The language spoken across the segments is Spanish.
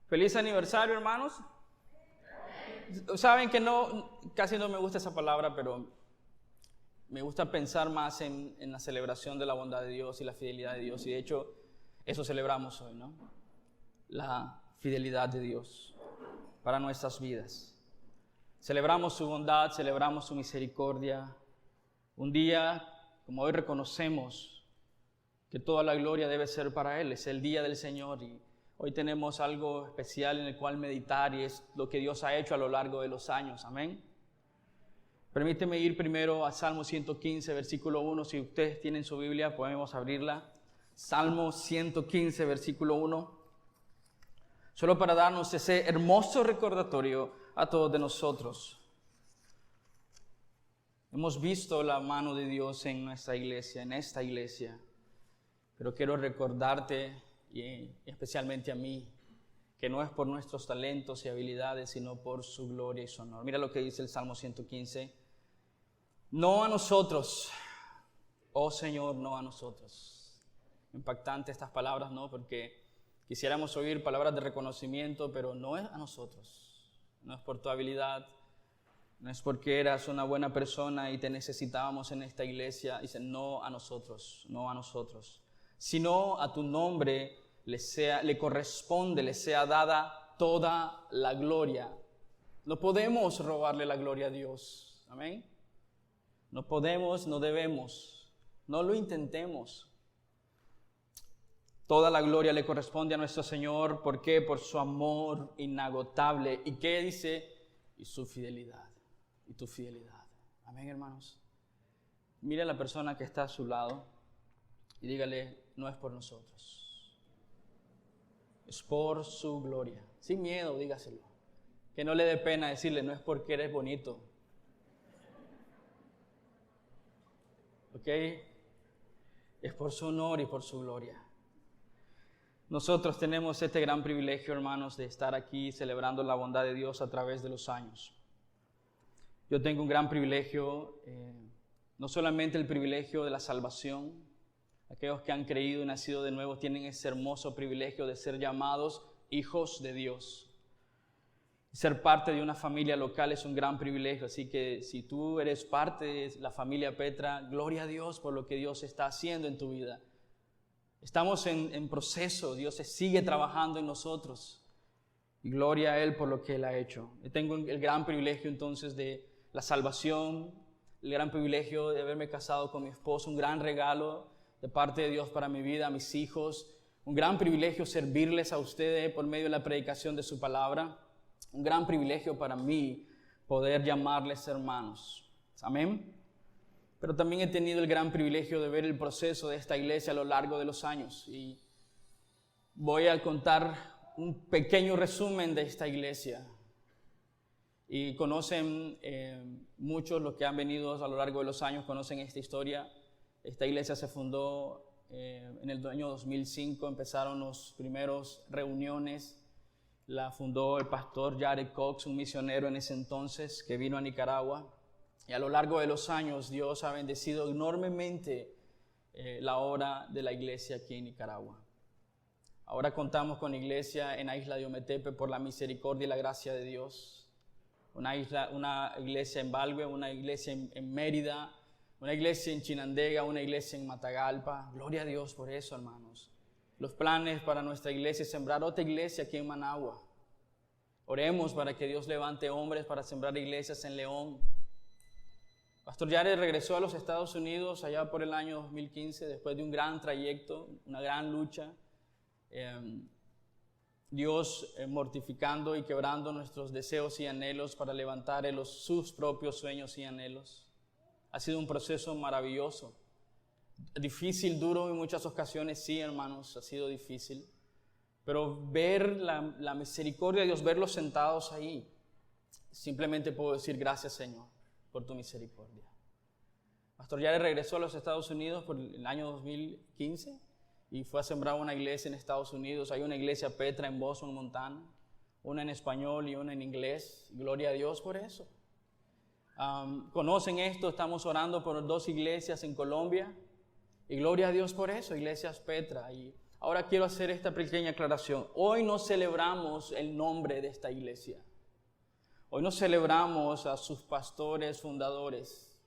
Feliz aniversario, hermanos. Saben que casi no me gusta esa palabra, pero me gusta pensar más en la celebración de la bondad de Dios y la fidelidad de Dios. Y de hecho, eso celebramos hoy, ¿no? La fidelidad de Dios para nuestras vidas. Celebramos su bondad, celebramos su misericordia. Un día, como hoy reconocemos que toda la gloria debe ser para Él, es el día del Señor y hoy tenemos algo especial en el cual meditar y es lo que Dios ha hecho a lo largo de los años. Amén. Permíteme ir primero a Salmo 115, versículo 1. Si ustedes tienen su Biblia, podemos abrirla. Salmo 115, versículo 1. Solo para darnos ese hermoso recordatorio a todos de nosotros. Hemos visto la mano de Dios en nuestra iglesia, en esta iglesia. Pero quiero recordarte, y especialmente a mí, que no es por nuestros talentos y habilidades, sino por su gloria y su honor. Mira lo que dice el Salmo 115. No a nosotros, oh Señor, no a nosotros. Impactante estas palabras, ¿no? Porque quisiéramos oír palabras de reconocimiento, pero no es a nosotros. No es por tu habilidad, no es porque eras una buena persona y te necesitábamos en esta iglesia. Dice, no a nosotros, no a nosotros. Sino a tu nombre le corresponde, le sea dada toda la gloria. No podemos robarle la gloria a Dios. Amén. No podemos, no debemos, no lo intentemos. Toda la gloria le corresponde a nuestro Señor. ¿Por qué? Por su amor inagotable. ¿Y qué dice? Y su fidelidad. Y tu fidelidad. Amén, hermanos. Mira a la persona que está a su lado y dígale, no es por nosotros. Es por su gloria. Sin miedo, dígaselo. Que no le dé pena decirle, no es porque eres bonito. ¿Ok? Es por su honor y por su gloria. Nosotros tenemos este gran privilegio, hermanos, de estar aquí celebrando la bondad de Dios a través de los años. Yo tengo un gran privilegio, no solamente el privilegio de la salvación. Aquellos que han creído y nacido de nuevo tienen ese hermoso privilegio de ser llamados hijos de Dios. Ser parte de una familia local es un gran privilegio, así que si tú eres parte de la familia Petra, gloria a Dios por lo que Dios está haciendo en tu vida. Estamos en proceso, Dios sigue trabajando en nosotros y gloria a Él por lo que Él ha hecho. Yo tengo el gran privilegio entonces de la salvación, el gran privilegio de haberme casado con mi esposo, un gran regalo de parte de Dios para mi vida, a mis hijos, un gran privilegio servirles a ustedes por medio de la predicación de su palabra. Un gran privilegio para mí poder llamarles hermanos. Amén. Pero también he tenido el gran privilegio de ver el proceso de esta iglesia a lo largo de los años. Y voy a contar un pequeño resumen de esta iglesia. Y conocen muchos, los que han venido a lo largo de los años, conocen esta historia. Esta iglesia se fundó en el año 2005, empezaron los primeros reuniones. La fundó el pastor Jared Cox, un misionero en ese entonces que vino a Nicaragua. Y a lo largo de los años Dios ha bendecido enormemente la obra de la iglesia aquí en Nicaragua. Ahora contamos con iglesia en la isla de Ometepe por la misericordia y la gracia de Dios. Una iglesia en Balgue, una iglesia en Mérida, una iglesia en Chinandega, una iglesia en Matagalpa. Gloria a Dios por eso, hermanos. Los planes para nuestra iglesia es sembrar otra iglesia aquí en Managua. Oremos para que Dios levante hombres para sembrar iglesias en León. Pastor Jared regresó a los Estados Unidos allá por el año 2015, después de un gran trayecto, una gran lucha. Dios mortificando y quebrando nuestros deseos y anhelos para levantar sus propios sueños y anhelos. Ha sido un proceso maravilloso. Difícil, duro en muchas ocasiones, sí, hermanos, ha sido difícil. Pero ver la misericordia de Dios, verlos sentados ahí, simplemente puedo decir gracias, Señor, por tu misericordia. Pastor Jared regresó a los Estados Unidos por el año 2015 y fue a sembrar una iglesia en Estados Unidos. Hay una iglesia Petra en Bozeman, Montana, una en español y una en inglés. Gloria a Dios por eso. Conocen esto, estamos orando por 2 iglesias en Colombia. Y gloria a Dios por eso, iglesias Petra. Y Ahora quiero hacer esta pequeña aclaración. Hoy no celebramos el nombre de esta iglesia. Hoy no celebramos a sus pastores fundadores.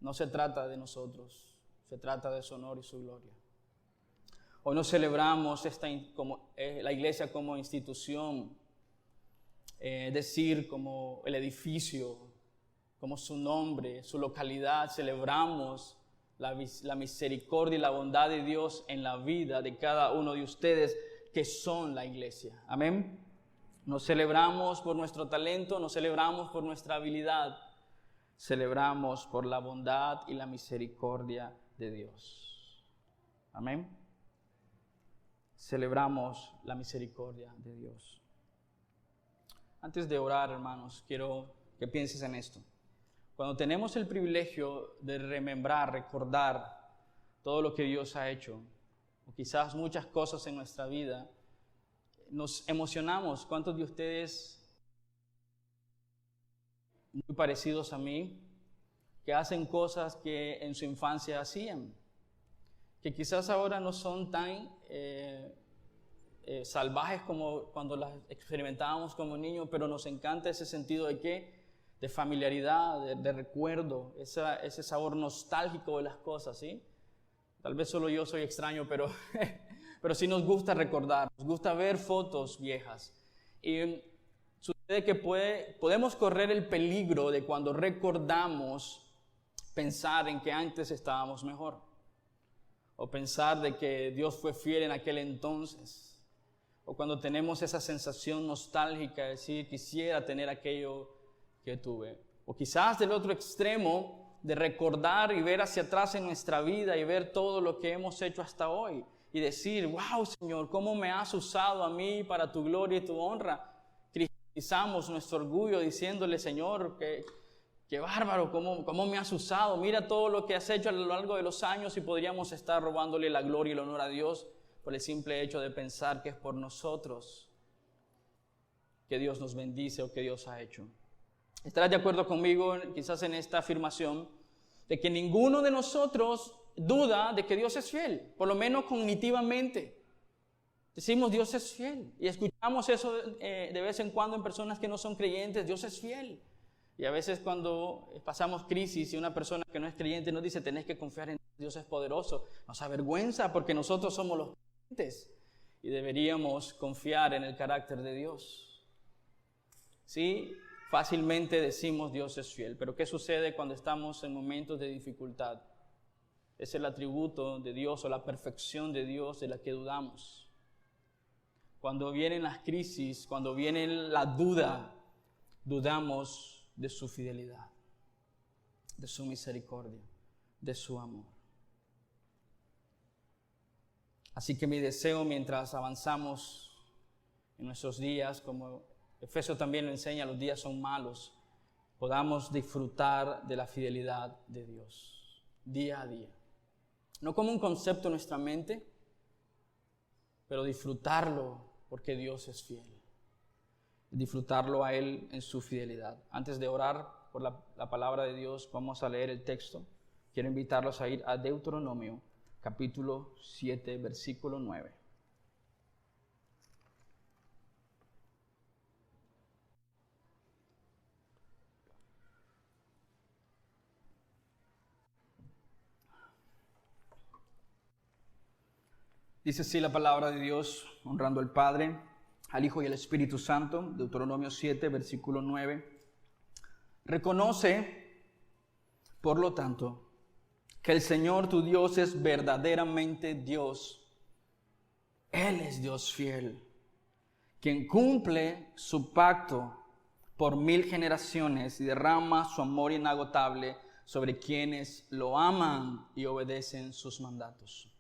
No se trata de nosotros, se trata de su honor y su gloria. Hoy no celebramos la iglesia como institución, decir como el edificio, como su nombre, su localidad. Celebramos la misericordia y la bondad de Dios en la vida de cada uno de ustedes que son la iglesia. Amén. No celebramos por nuestro talento, no celebramos por nuestra habilidad. Celebramos por la bondad y la misericordia de Dios. Amén. Celebramos la misericordia de Dios. Antes de orar, hermanos, quiero que pienses en esto. Cuando tenemos el privilegio de recordar todo lo que Dios ha hecho, o quizás muchas cosas en nuestra vida, nos emocionamos. ¿Cuántos de ustedes, muy parecidos a mí, que hacen cosas que en su infancia hacían, que quizás ahora no son tan salvajes como cuando las experimentábamos como niños, pero nos encanta ese sentido de ¿qué? De familiaridad, de recuerdo, ese sabor nostálgico de las cosas, ¿sí? Tal vez solo yo soy extraño, pero sí nos gusta recordar, nos gusta ver fotos viejas. Y sucede que podemos correr el peligro de cuando recordamos pensar en que antes estábamos mejor, o pensar de que Dios fue fiel en aquel entonces, o cuando tenemos esa sensación nostálgica de decir quisiera tener aquello que tuve, o quizás del otro extremo de recordar y ver hacia atrás en nuestra vida y ver todo lo que hemos hecho hasta hoy y decir, wow, Señor, cómo me has usado a mí para tu gloria y tu honra. Cristianizamos nuestro orgullo diciéndole, Señor, qué bárbaro, cómo me has usado. Mira todo lo que has hecho a lo largo de los años y podríamos estar robándole la gloria y el honor a Dios por el simple hecho de pensar que es por nosotros que Dios nos bendice o que Dios ha hecho. ¿Estarás de acuerdo conmigo quizás en esta afirmación de que ninguno de nosotros duda de que Dios es fiel, por lo menos cognitivamente? Decimos Dios es fiel y escuchamos eso de vez en cuando en personas que no son creyentes, Dios es fiel. Y a veces cuando pasamos crisis y una persona que no es creyente nos dice tenés que confiar en Dios, es poderoso, nos avergüenza porque nosotros somos los creyentes y deberíamos confiar en el carácter de Dios. Sí, fácilmente decimos Dios es fiel, pero ¿qué sucede cuando estamos en momentos de dificultad? Es el atributo de Dios o la perfección de Dios de la que dudamos. Cuando vienen las crisis, cuando viene la duda, dudamos de su fidelidad, de su misericordia, de su amor. Así que mi deseo mientras avanzamos en nuestros días, como Efesios también lo enseña, los días son malos, podamos disfrutar de la fidelidad de Dios día a día. No como un concepto en nuestra mente, pero disfrutarlo porque Dios es fiel. Disfrutarlo a Él en su fidelidad. Antes de orar por la palabra de Dios, vamos a leer el texto. Quiero invitarlos a ir a Deuteronomio, capítulo 7, versículo 9. Dice así la palabra de Dios, honrando al Padre, al Hijo y al Espíritu Santo. Deuteronomio 7, versículo 9. Reconoce, por lo tanto, que el Señor tu Dios es verdaderamente Dios. Él es Dios fiel, quien cumple su pacto por 1000 generaciones y derrama su amor inagotable sobre quienes lo aman y obedecen sus mandatos.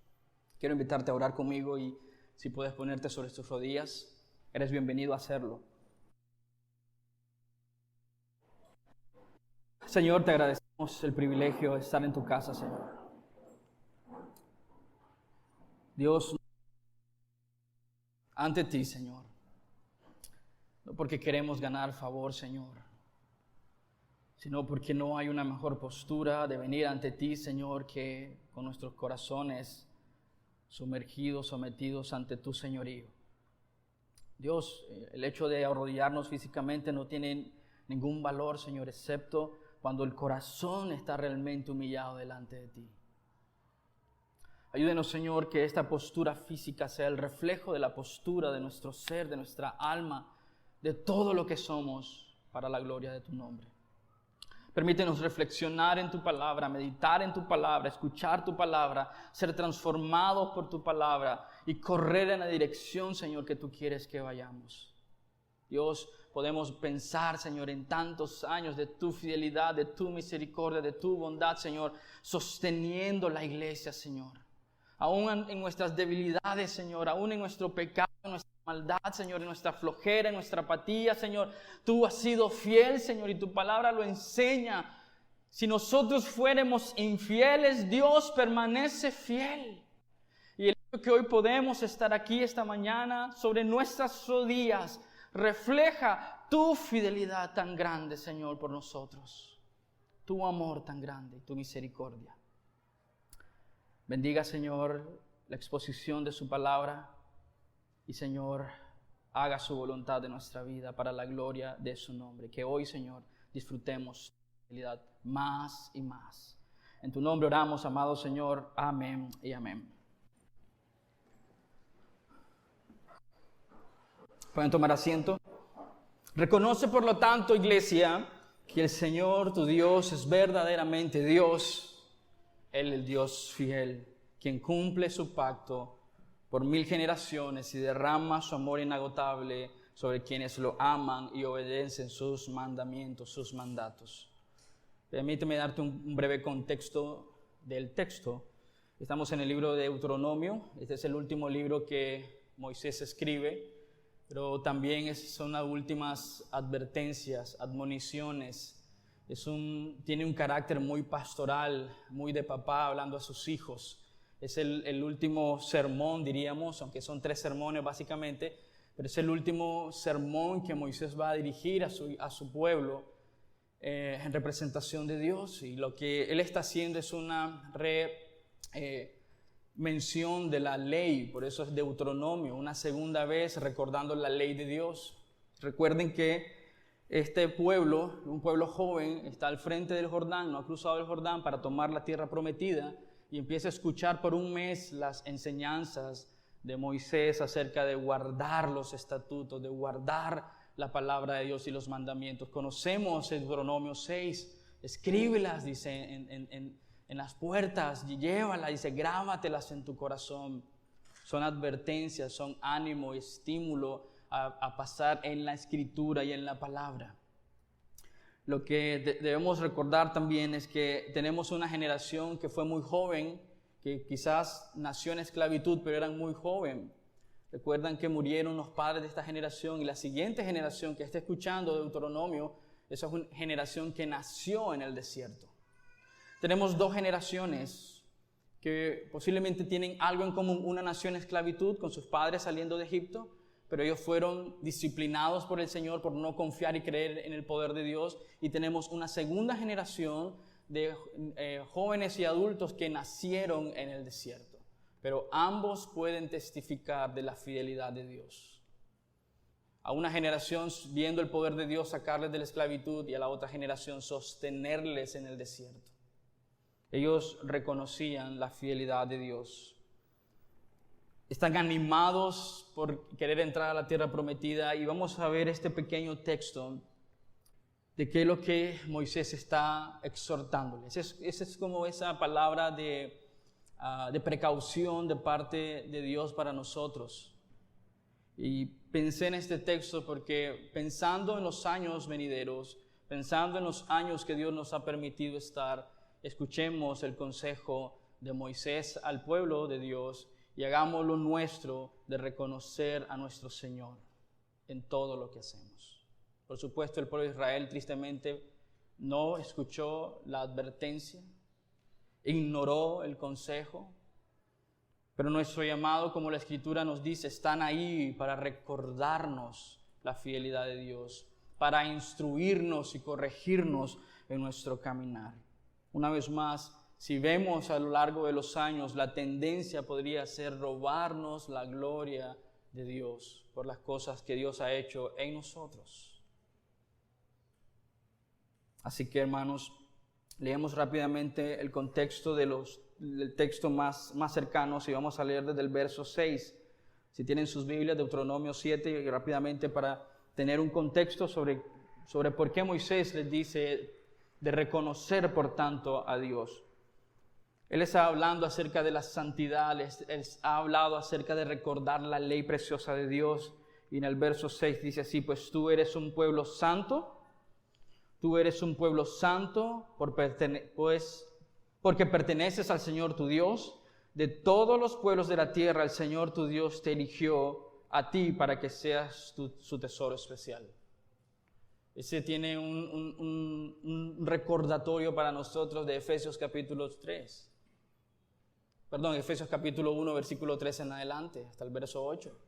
Quiero invitarte a orar conmigo y si puedes ponerte sobre tus rodillas, eres bienvenido a hacerlo. Señor, te agradecemos el privilegio de estar en tu casa, Señor. Dios, ante ti, Señor, no porque queremos ganar favor, Señor, sino porque no hay una mejor postura de venir ante ti, Señor, que con nuestros corazones sumergidos, sometidos ante tu señorío. Dios, el hecho de arrodillarnos físicamente no tiene ningún valor, Señor, excepto cuando el corazón está realmente humillado delante de ti. Ayúdenos, Señor, que esta postura física sea el reflejo de la postura de nuestro ser, de nuestra alma, de todo lo que somos para la gloria de tu nombre. Permítenos reflexionar en tu palabra, meditar en tu palabra, escuchar tu palabra, ser transformados por tu palabra y correr en la dirección, Señor, que tú quieres que vayamos. Dios, podemos pensar, Señor, en tantos años de tu fidelidad, de tu misericordia, de tu bondad, Señor, sosteniendo la iglesia, Señor. Aún en nuestras debilidades, Señor, aún en nuestro pecado, en nuestra maldad, Señor, en nuestra flojera, en nuestra apatía, Señor, tú has sido fiel, Señor, y tu palabra lo enseña. Si nosotros fuéramos infieles, Dios permanece fiel. Y el hecho que hoy podemos estar aquí esta mañana sobre nuestras rodillas refleja tu fidelidad tan grande, Señor, por nosotros. Tu amor tan grande y tu misericordia. Bendiga, Señor, la exposición de su palabra y, Señor, haga su voluntad en nuestra vida para la gloria de su nombre. Que hoy, Señor, disfrutemos su fidelidad más y más. En tu nombre oramos, amado Señor. Amén y amén. Pueden tomar asiento. Reconoce, por lo tanto, iglesia, que el Señor, tu Dios, es verdaderamente Dios. Él, el Dios fiel, quien cumple su pacto por 1000 generaciones y derrama su amor inagotable sobre quienes lo aman y obedecen sus mandamientos, sus mandatos. Permíteme darte un breve contexto del texto. Estamos en el libro de Deuteronomio. Este es el último libro que Moisés escribe, pero también son las últimas advertencias, admoniciones. Tiene un carácter muy pastoral, muy de papá hablando a sus hijos. Es el último sermón, diríamos, aunque son 3 sermones básicamente, pero es el último sermón que Moisés va a dirigir a su pueblo en representación de Dios. Y lo que él está haciendo es una mención de la ley, por eso es Deuteronomio, una segunda vez recordando la ley de Dios. Recuerden que este pueblo, un pueblo joven, está al frente del Jordán, no ha cruzado el Jordán para tomar la tierra prometida y empieza a escuchar por un mes las enseñanzas de Moisés acerca de guardar los estatutos, de guardar la palabra de Dios y los mandamientos. Conocemos el Deuteronomio 6, escríbelas, dice, en las puertas, y llévalas, dice, grábatelas en tu corazón. Son advertencias, son ánimo, estímulo a pasar en la escritura y en la palabra. Lo que debemos recordar también es que tenemos una generación que fue muy joven, que quizás nació en esclavitud, pero eran muy joven. Recuerdan que murieron los padres de esta generación y la siguiente generación que está escuchando Deuteronomio, esa es una generación que nació en el desierto. Tenemos 2 generaciones que posiblemente tienen algo en común. Una nació en esclavitud con sus padres saliendo de Egipto, pero ellos fueron disciplinados por el Señor por no confiar y creer en el poder de Dios. Y tenemos una segunda generación de jóvenes y adultos que nacieron en el desierto. Pero ambos pueden testificar de la fidelidad de Dios. A una generación viendo el poder de Dios sacarles de la esclavitud y a la otra generación sostenerles en el desierto. Ellos reconocían la fidelidad de Dios. Están animados por querer entrar a la tierra prometida y vamos a ver este pequeño texto de qué es lo que Moisés está exhortándoles. Esa es como esa palabra de precaución de parte de Dios para nosotros. Y pensé en este texto porque pensando en los años venideros, pensando en los años que Dios nos ha permitido estar, escuchemos el consejo de Moisés al pueblo de Dios y hagamos lo nuestro de reconocer a nuestro Señor en todo lo que hacemos. Por supuesto, el pueblo de Israel tristemente no escuchó la advertencia, ignoró el consejo, pero nuestro llamado, como la Escritura nos dice, están ahí para recordarnos la fidelidad de Dios, para instruirnos y corregirnos en nuestro caminar. Una vez más, si vemos a lo largo de los años, la tendencia podría ser robarnos la gloria de Dios por las cosas que Dios ha hecho en nosotros. Así que, hermanos, leemos rápidamente el contexto del texto más cercano, y vamos a leer desde el verso 6. Si tienen sus Biblias, Deuteronomio 7, y rápidamente para tener un contexto sobre por qué Moisés les dice de reconocer, por tanto, a Dios. Él está hablando acerca de la santidad, él ha hablado acerca de recordar la ley preciosa de Dios. Y en el verso 6 dice así: pues tú eres un pueblo santo, porque perteneces al Señor tu Dios. De todos los pueblos de la tierra, el Señor tu Dios te eligió a ti para que seas su tesoro especial. Ese tiene un recordatorio para nosotros de Efesios capítulo 1, versículo 3 en adelante, hasta el verso 8.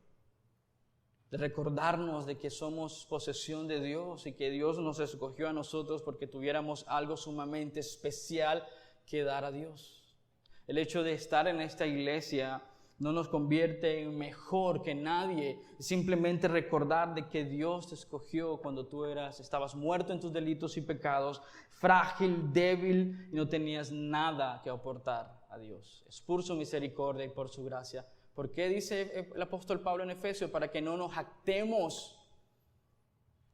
De recordarnos de que somos posesión de Dios y que Dios nos escogió a nosotros porque tuviéramos algo sumamente especial que dar a Dios. El hecho de estar en esta iglesia no nos convierte en mejor que nadie. Simplemente recordar de que Dios te escogió cuando tú estabas muerto en tus delitos y pecados, frágil, débil y no tenías nada que aportar a Dios. Es por su misericordia y por su gracia. ¿Por qué dice el apóstol Pablo en Efesios? Para que no nos jactemos,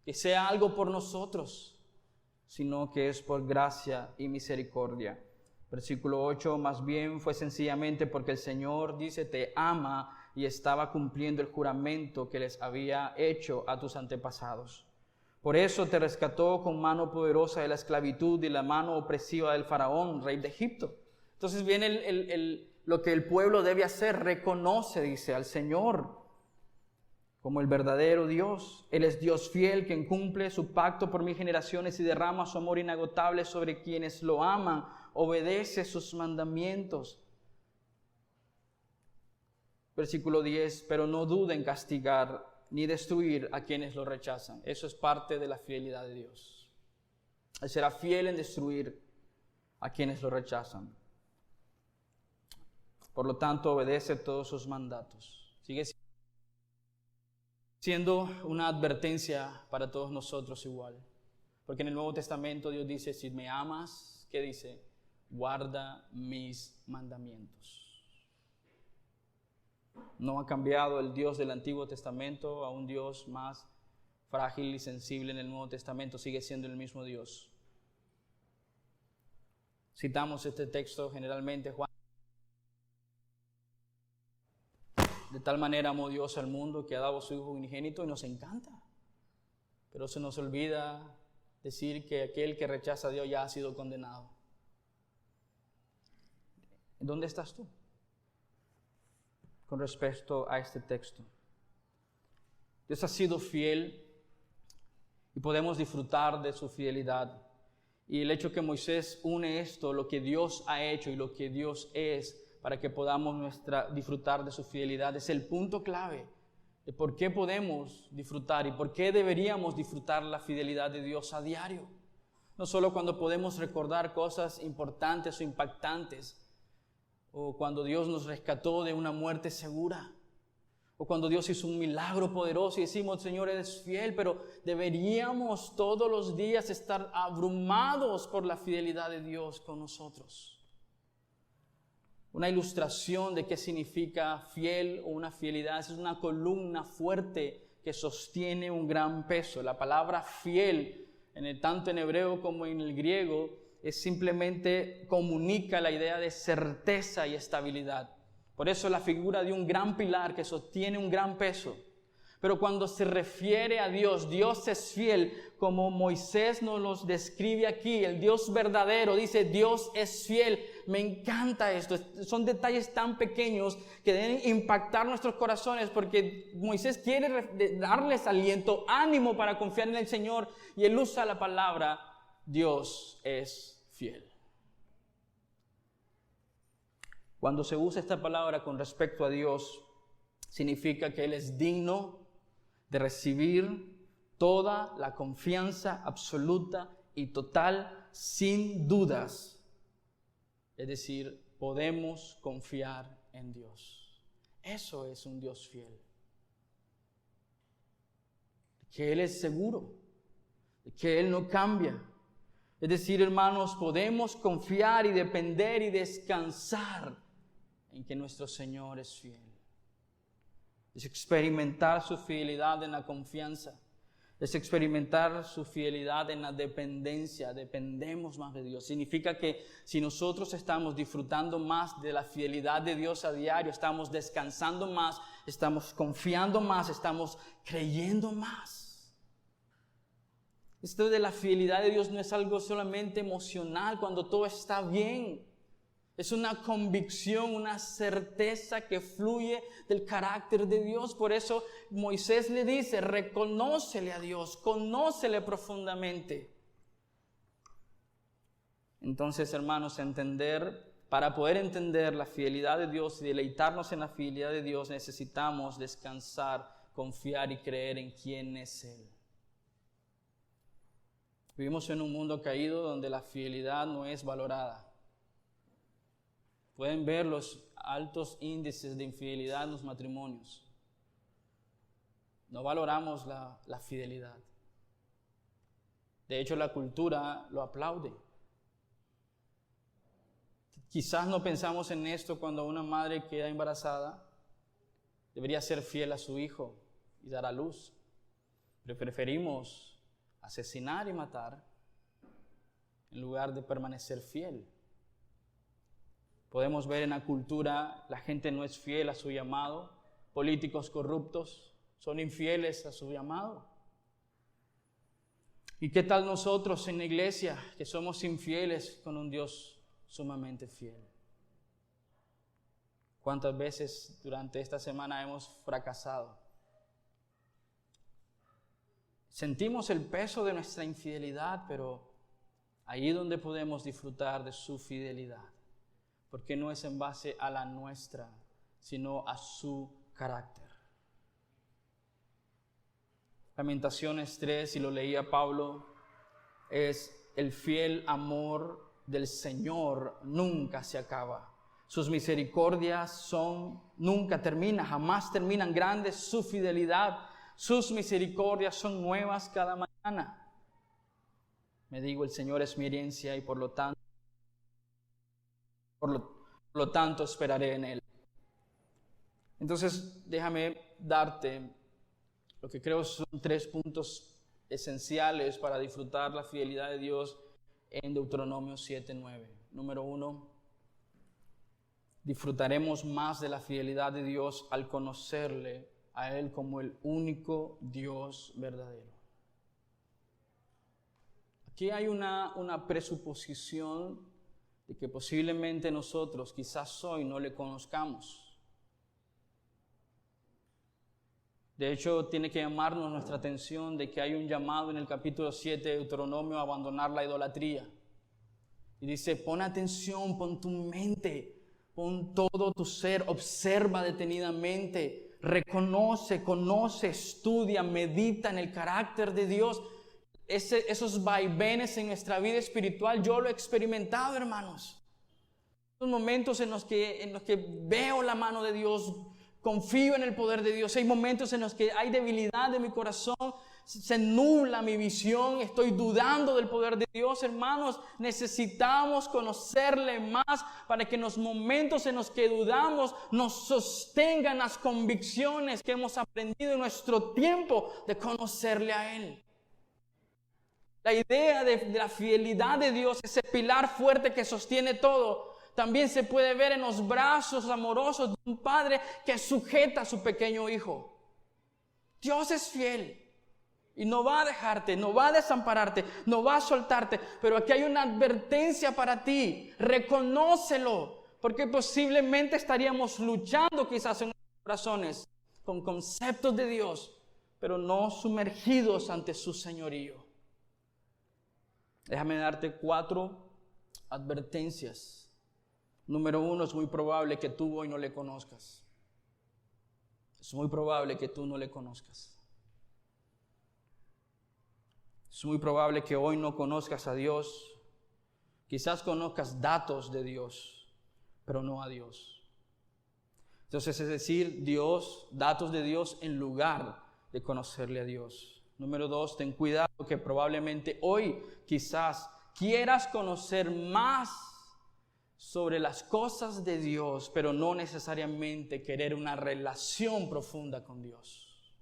que sea algo por nosotros, sino que es por gracia y misericordia. Versículo 8, más bien fue sencillamente porque el Señor, dice, te ama y estaba cumpliendo el juramento que les había hecho a tus antepasados. Por eso te rescató con mano poderosa de la esclavitud y la mano opresiva del faraón, rey de Egipto. Entonces viene lo que el pueblo debe hacer: reconoce, dice, al Señor como el verdadero Dios. Él es Dios fiel, quien cumple su pacto por mil generaciones y derrama su amor inagotable sobre quienes lo aman. Obedece sus mandamientos. Versículo 10, pero no dude en castigar ni destruir a quienes lo rechazan. Eso es parte de la fidelidad de Dios. Él será fiel en destruir a quienes lo rechazan. Por lo tanto, obedece todos sus mandatos. Sigue siendo una advertencia para todos nosotros igual. Porque en el Nuevo Testamento Dios dice: si me amas, ¿qué dice? Guarda mis mandamientos. No ha cambiado el Dios del Antiguo Testamento a un Dios más frágil y sensible en el Nuevo Testamento. Sigue siendo el mismo Dios. Citamos este texto generalmente, Juan. De tal manera amó Dios al mundo que ha dado a su Hijo unigénito, y nos encanta. Pero se nos olvida decir que aquel que rechaza a Dios ya ha sido condenado. ¿Dónde estás tú con respecto a este texto? Dios ha sido fiel y podemos disfrutar de su fidelidad. Y el hecho que Moisés une esto, lo que Dios ha hecho y lo que Dios es, para que podamos disfrutar de su fidelidad, es el punto clave de por qué podemos disfrutar y por qué deberíamos disfrutar la fidelidad de Dios a diario. No solo cuando podemos recordar cosas importantes o impactantes, o cuando Dios nos rescató de una muerte segura, o cuando Dios hizo un milagro poderoso y decimos: Señor, eres fiel, pero deberíamos todos los días estar abrumados por la fidelidad de Dios con nosotros. Una ilustración de qué significa fiel o una fidelidad es una columna fuerte que sostiene un gran peso. La palabra fiel, tanto en hebreo como en el griego, simplemente comunica la idea de certeza y estabilidad. Por eso la figura de un gran pilar que sostiene un gran peso. Pero cuando se refiere a Dios, Dios es fiel, como Moisés nos los describe aquí, el Dios verdadero, dice: Dios es fiel. Me encanta esto, son detalles tan pequeños que deben impactar nuestros corazones, porque Moisés quiere darles aliento, ánimo para confiar en el Señor, y él usa la palabra: Dios es fiel. Cuando se usa esta palabra con respecto a Dios, significa que Él es digno de recibir toda la confianza absoluta y total, sin dudas. Es decir, podemos confiar en Dios. Eso es un Dios fiel. Que Él es seguro, que Él no cambia. Es decir, hermanos, podemos confiar y depender y descansar en que nuestro Señor es fiel. Es experimentar su fidelidad en la confianza. Es experimentar su fidelidad en la dependencia. Dependemos más de Dios. Significa que si nosotros estamos disfrutando más de la fidelidad de Dios a diario, estamos descansando más, estamos confiando más, estamos creyendo más. Esto de la fidelidad de Dios no es algo solamente emocional cuando todo está bien. Es una convicción, una certeza que fluye del carácter de Dios. Por eso Moisés le dice, reconócele a Dios, conócele profundamente. Entonces, hermanos, para poder entender la fidelidad de Dios y deleitarnos en la fidelidad de Dios, necesitamos descansar, confiar y creer en quién es Él. Vivimos en un mundo caído donde la fidelidad no es valorada. Pueden ver los altos índices de infidelidad en los matrimonios. No valoramos la fidelidad. De hecho, la cultura lo aplaude. Quizás no pensamos en esto cuando una madre queda embarazada. Debería ser fiel a su hijo y dar a luz. Pero preferimos asesinar y matar en lugar de permanecer fiel. Podemos ver en la cultura, la gente no es fiel a su llamado. Políticos corruptos son infieles a su llamado. ¿Y qué tal nosotros en la iglesia que somos infieles con un Dios sumamente fiel? ¿Cuántas veces durante esta semana hemos fracasado? Sentimos el peso de nuestra infidelidad, pero ahí es donde podemos disfrutar de su fidelidad. Porque no es en base a la nuestra, sino a su carácter. Lamentaciones 3, y lo leía Pablo, es el fiel amor del Señor nunca se acaba. Sus misericordias nunca terminan, jamás terminan. Grande es su fidelidad. Sus misericordias son nuevas cada mañana. Me digo, el Señor es mi herencia y por lo tanto esperaré en Él. Entonces, déjame darte lo que creo son 3 puntos esenciales para disfrutar la fidelidad de Dios en Deuteronomio 7:9. Número 1, disfrutaremos más de la fidelidad de Dios al conocerle a Él como el único Dios verdadero. Aquí hay una presuposición de que posiblemente nosotros, quizás hoy, no le conozcamos. De hecho, tiene que llamarnos nuestra atención de que hay un llamado en el capítulo 7 de Deuteronomio a abandonar la idolatría. Y dice, pon atención, pon tu mente, pon todo tu ser, observa detenidamente, reconoce, conoce, estudia, medita en el carácter de Dios. Esos vaivenes en nuestra vida espiritual, yo lo he experimentado, hermanos. Esos momentos en los que veo la mano de Dios, confío en el poder de Dios. Hay momentos en los que hay debilidad en mi corazón, se nubla mi visión, estoy dudando del poder de Dios. Hermanos, necesitamos conocerle más para que en los momentos en los que dudamos nos sostengan las convicciones que hemos aprendido en nuestro tiempo de conocerle a Él. La idea de la fidelidad de Dios, ese pilar fuerte que sostiene todo, también se puede ver en los brazos amorosos de un padre que sujeta a su pequeño hijo. Dios es fiel y no va a dejarte, no va a desampararte, no va a soltarte. Pero aquí hay una advertencia para ti. Reconócelo, porque posiblemente estaríamos luchando quizás en nuestros corazones con conceptos de Dios, pero no sumergidos ante su señorío. Déjame darte 4 advertencias. Número 1, es muy probable que tú hoy no le conozcas. Es muy probable que tú no le conozcas. Es muy probable que hoy no conozcas a Dios. Quizás conozcas datos de Dios, pero no a Dios. Entonces, es decir, datos de Dios en lugar de conocerle a Dios. Número 2, ten cuidado que probablemente hoy quizás quieras conocer más sobre las cosas de Dios, pero no necesariamente querer una relación profunda con Dios.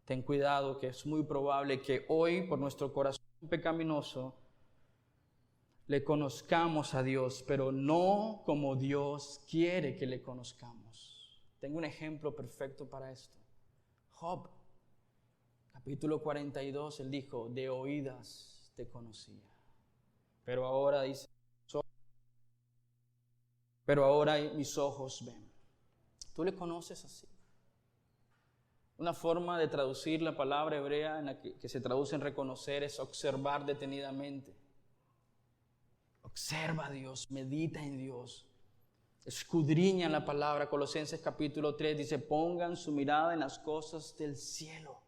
Ten cuidado que es muy probable que hoy, por nuestro corazón pecaminoso, le conozcamos a Dios, pero no como Dios quiere que le conozcamos. Tengo un ejemplo perfecto para esto. Job, capítulo 42, él dijo, de oídas te conocía. Pero ahora dice, pero ahora mis ojos ven. ¿Tú le conoces así? Una forma de traducir la palabra hebrea en la que se traduce en reconocer es observar detenidamente. Observa a Dios, medita en Dios, escudriña la palabra. Colosenses capítulo 3 dice, pongan su mirada en las cosas del cielo.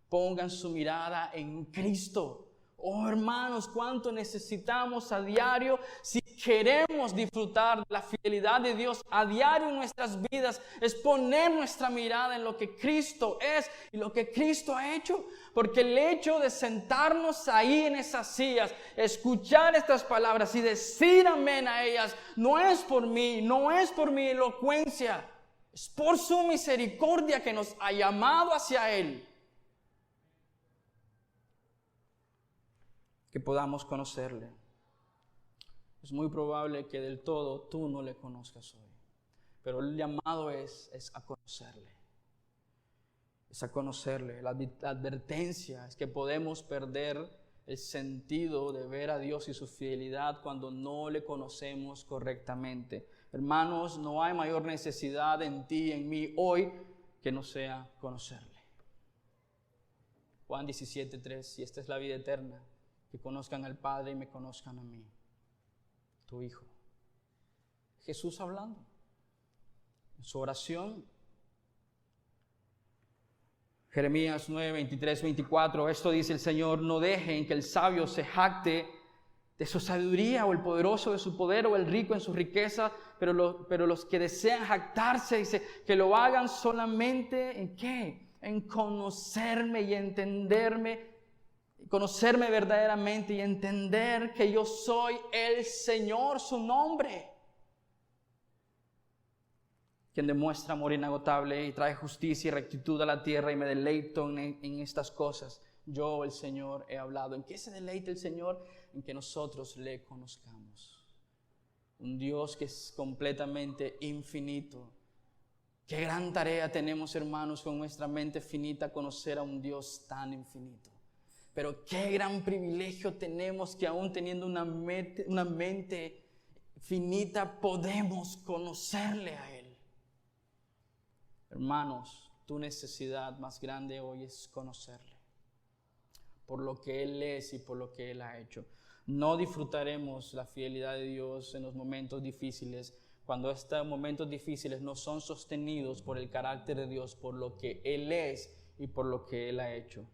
Pongan su mirada en Cristo. Oh hermanos, cuánto necesitamos a diario si queremos disfrutar de la fidelidad de Dios a diario en nuestras vidas, es poner nuestra mirada en lo que Cristo es y lo que Cristo ha hecho. Porque el hecho de sentarnos ahí en esas sillas, escuchar estas palabras y decir amén a ellas, no es por mí, no es por mi elocuencia, es por su misericordia que nos ha llamado hacia Él. Que podamos conocerle. Es muy probable que del todo tú no le conozcas hoy, pero el llamado es a conocerle. Es a conocerle. La advertencia es que podemos perder el sentido de ver a Dios y su fidelidad cuando no le conocemos correctamente. Hermanos, no hay mayor necesidad en ti y en mí hoy que no sea conocerle. Juan 17:3, y esta es la vida eterna, que conozcan al Padre y me conozcan a mí, tu Hijo. Jesús hablando en su oración. Jeremías 9, 23, 24, esto dice el Señor, no dejen que el sabio se jacte de su sabiduría o el poderoso de su poder o el rico en su riqueza, pero los que desean jactarse, dice, que lo hagan solamente ¿en qué? En conocerme y entenderme. Conocerme verdaderamente y entender que yo soy el Señor, su nombre, quien demuestra amor inagotable y trae justicia y rectitud a la tierra, y me deleito en estas cosas. Yo, el Señor, he hablado. ¿En qué se deleita el Señor? En que nosotros le conozcamos. Un Dios que es completamente infinito. Qué gran tarea tenemos, hermanos, con nuestra mente finita, conocer a un Dios tan infinito. Pero qué gran privilegio tenemos que aún teniendo una mente finita podemos conocerle a Él. Hermanos, tu necesidad más grande hoy es conocerle. Por lo que Él es y por lo que Él ha hecho. No disfrutaremos la fidelidad de Dios en los momentos difíciles, cuando estos momentos difíciles no son sostenidos por el carácter de Dios, por lo que Él es y por lo que Él ha hecho.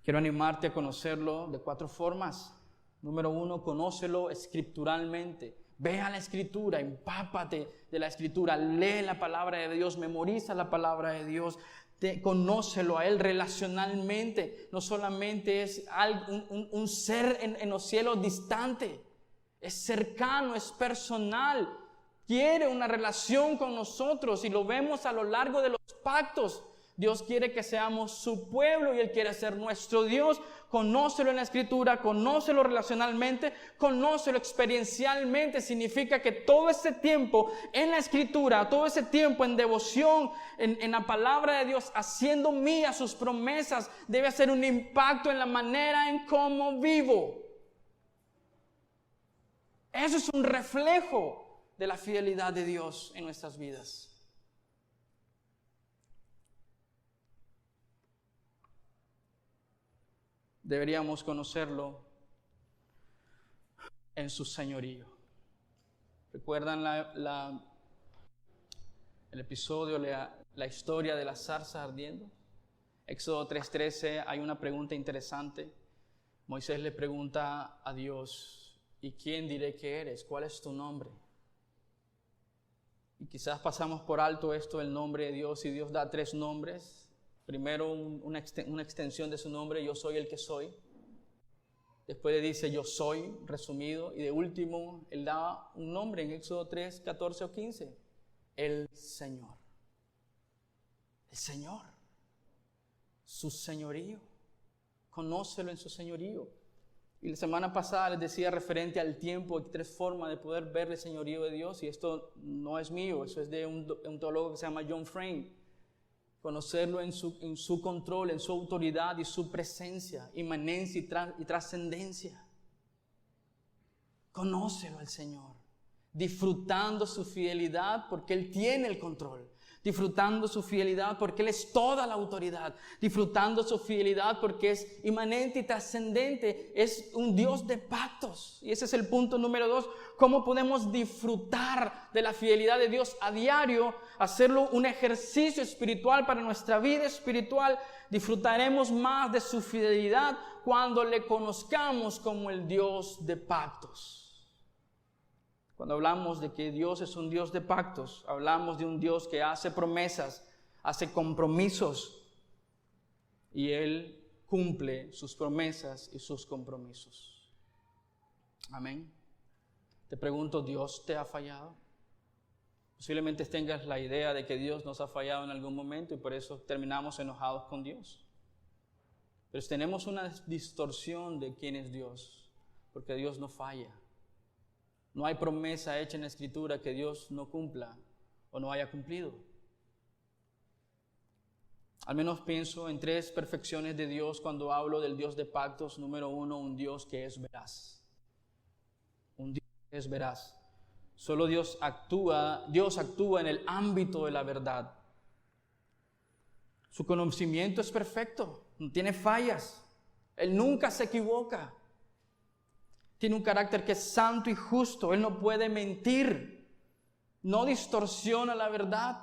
Quiero animarte a conocerlo de 4 formas. Número 1, conócelo escrituralmente. Ve a la Escritura, empápate de la Escritura, lee la palabra de Dios, memoriza la palabra de Dios, conócelo a Él relacionalmente. No solamente es un ser en los cielos distante, es cercano, es personal. Quiere una relación con nosotros y lo vemos a lo largo de los pactos. Dios quiere que seamos su pueblo y Él quiere ser nuestro Dios. Conócelo en la Escritura, conócelo relacionalmente, conócelo experiencialmente. Significa que todo ese tiempo en la Escritura, todo ese tiempo en devoción, en la palabra de Dios, haciendo mía sus promesas, debe hacer un impacto en la manera en cómo vivo. Eso es un reflejo de la fidelidad de Dios en nuestras vidas. Deberíamos conocerlo en su señorío. ¿Recuerdan el episodio, la historia de la zarza ardiendo? Éxodo 3:13, hay una pregunta interesante. Moisés le pregunta a Dios, ¿y quién diré que eres? ¿Cuál es tu nombre? Y quizás pasamos por alto esto, el nombre de Dios, y Dios da 3 nombres. Primero una extensión de su nombre, yo soy el que soy. Después le dice yo soy, resumido. Y de último, Él da un nombre en Éxodo 3, 14 o 15. El Señor. El Señor. Su señorío. Conócelo en su señorío. Y la semana pasada les decía referente al tiempo, hay 3 formas de poder ver el señorío de Dios. Y esto no es mío, eso es de un teólogo que se llama John Frame. Conocerlo en su control, en su autoridad y su presencia, inmanencia y trascendencia. Conócelo al Señor, disfrutando su fidelidad porque Él tiene el control. Disfrutando su fidelidad porque Él es toda la autoridad. Disfrutando su fidelidad porque es inmanente y trascendente. Es un Dios de pactos. Y ese es el punto número 2. ¿Cómo podemos disfrutar de la fidelidad de Dios a diario? Hacerlo un ejercicio espiritual para nuestra vida espiritual. Disfrutaremos más de su fidelidad cuando le conozcamos como el Dios de pactos. Cuando hablamos de que Dios es un Dios de pactos, hablamos de un Dios que hace promesas, hace compromisos y Él cumple sus promesas y sus compromisos. Amén. Te pregunto, ¿Dios te ha fallado? Posiblemente tengas la idea de que Dios nos ha fallado en algún momento y por eso terminamos enojados con Dios. Pero tenemos una distorsión de quién es Dios, porque Dios no falla. No hay promesa hecha en la Escritura que Dios no cumpla o no haya cumplido. Al menos pienso en 3 perfecciones de Dios cuando hablo del Dios de pactos. Número 1, un Dios que es veraz. Un Dios que es veraz. Solo Dios actúa en el ámbito de la verdad. Su conocimiento es perfecto, no tiene fallas. Él nunca se equivoca. Tiene un carácter que es santo y justo. Él no puede mentir. No distorsiona la verdad.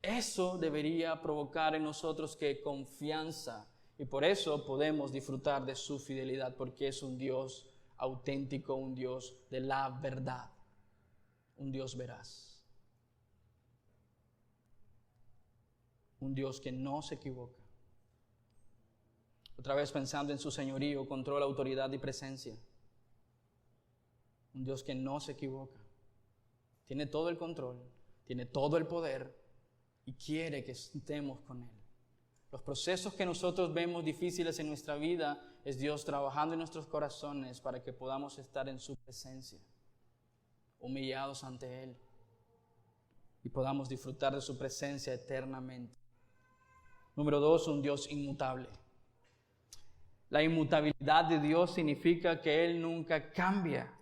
Eso debería provocar en nosotros que confianza. Y por eso podemos disfrutar de su fidelidad. Porque es un Dios auténtico, un Dios de la verdad. Un Dios veraz. Un Dios que no se equivoca. Otra vez pensando en su señorío, control, autoridad y presencia. Un Dios que no se equivoca. Tiene todo el control, tiene todo el poder y quiere que estemos con Él. Los procesos que nosotros vemos difíciles en nuestra vida es Dios trabajando en nuestros corazones para que podamos estar en su presencia, humillados ante Él y podamos disfrutar de su presencia eternamente. Número 2, un Dios inmutable. La inmutabilidad de Dios significa que Él nunca cambia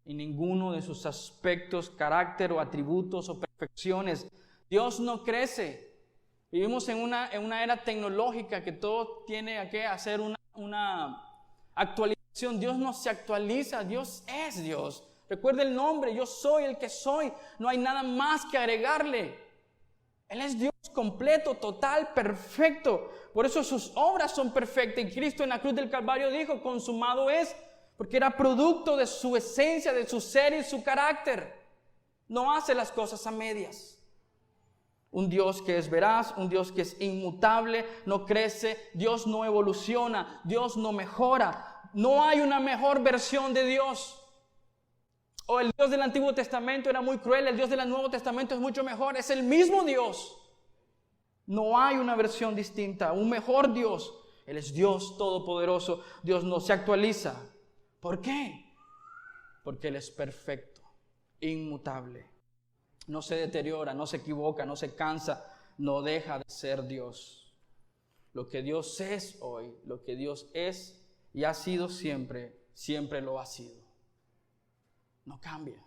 en ninguno de sus aspectos, carácter o atributos o perfecciones. Dios no crece. Vivimos en una era tecnológica que todo tiene que hacer una actualización. Dios no se actualiza, Dios es Dios. Recuerda el nombre, yo soy el que soy. No hay nada más que agregarle. Él es Dios completo, total, perfecto. Por eso sus obras son perfectas. Y Cristo en la cruz del Calvario dijo, consumado es, porque era producto de su esencia, de su ser y su carácter. No hace las cosas a medias. Un Dios que es veraz, un Dios que es inmutable, no crece, Dios no evoluciona, Dios no mejora. No hay una mejor versión de Dios. O el Dios del Antiguo Testamento era muy cruel, el Dios del Nuevo Testamento es mucho mejor. Es el mismo Dios. No hay una versión distinta, un mejor Dios. Él es Dios todopoderoso. Dios no se actualiza. ¿Por qué? Porque Él es perfecto, inmutable. No se deteriora, no se equivoca, no se cansa, no deja de ser Dios. Lo que Dios es hoy, lo que Dios es y ha sido siempre, siempre lo ha sido. No cambia.